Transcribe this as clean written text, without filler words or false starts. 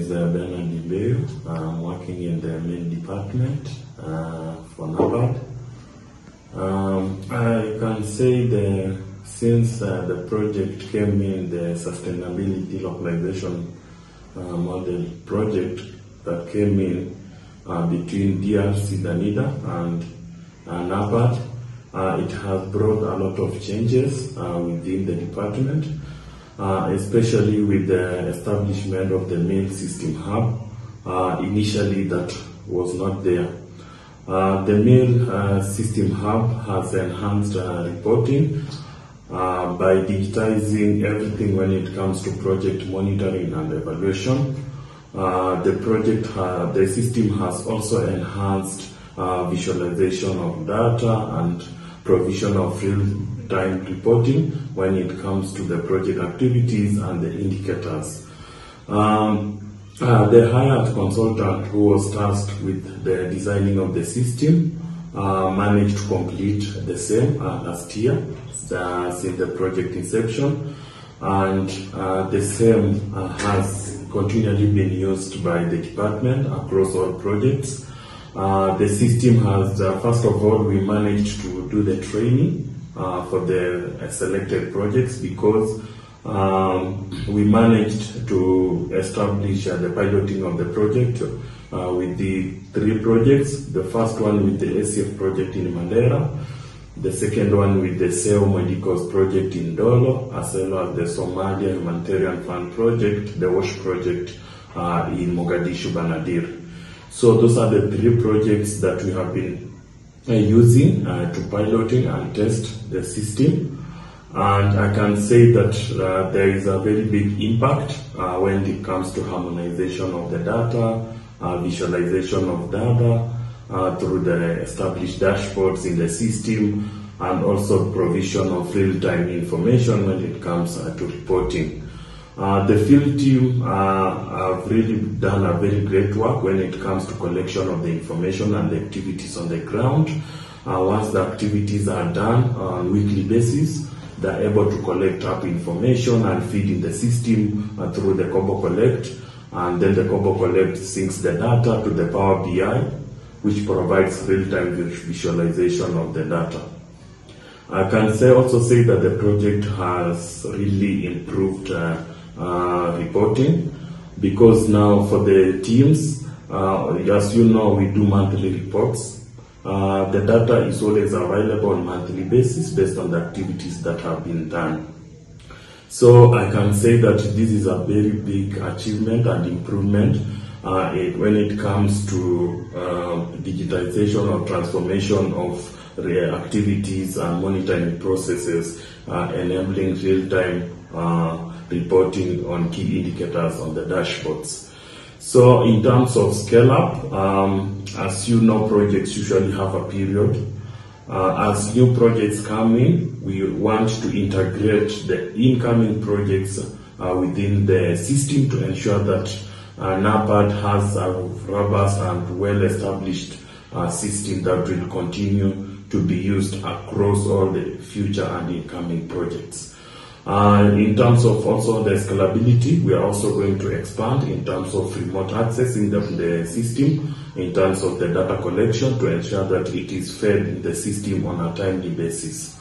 is Bernard Ibeyu. I'm working in the main department for NABARD. I can say since the project came in, the sustainability localization model project that came in between DRC, Danida, and NABARD, it has brought a lot of changes within the department, especially with the establishment of the main system hub. Initially, that was not there. The main system hub has enhanced reporting by digitizing everything when it comes to project monitoring and evaluation. The system has also enhanced visualization of data and provision of real-time reporting when it comes to the project activities and the indicators. The hired consultant who was tasked with the designing of the system managed to complete the same last year since the project inception, and the same has continually been used by the department across all projects. The system has, first of all, we managed to do the training for the selected projects because we managed to establish the piloting of the project with the 3 projects. The first one with the ACF project in Mandera, the second one with the SEO Medicals project in Dolo, as well as the Somalia Humanitarian Fund project, the WASH project in Mogadishu, Banadir. So those are the 3 projects that we have been using to piloting and test the system. And I can say that there is a very big impact when it comes to harmonization of the data, visualization of data through the established dashboards in the system, and also provision of real-time information when it comes to reporting. The field team have really done a very great work when it comes to collection of the information and the activities on the ground. Once the activities are done on a weekly basis, they're able to collect up information and feed in the system through the Kobo Collect, and then the Kobo Collect syncs the data to the Power BI, which provides real-time visualization of the data. I can also say that the project has really improved reporting, because now for the teams, as you know, we do monthly reports. The data is always available on a monthly basis based on the activities that have been done. So I can say that this is a very big achievement and improvement when it comes to digitization or transformation of activities and monitoring processes, enabling real-time reporting on key indicators on the dashboards. So in terms of scale up, as you know, projects usually have a period. As new projects come in, we want to integrate the incoming projects within the system to ensure that NABARD has a robust and well-established system that will continue to be used across all the future and incoming projects. In terms of also the scalability, we are also going to expand in terms of remote access in the system, in terms of the data collection, to ensure that it is fed in the system on a timely basis.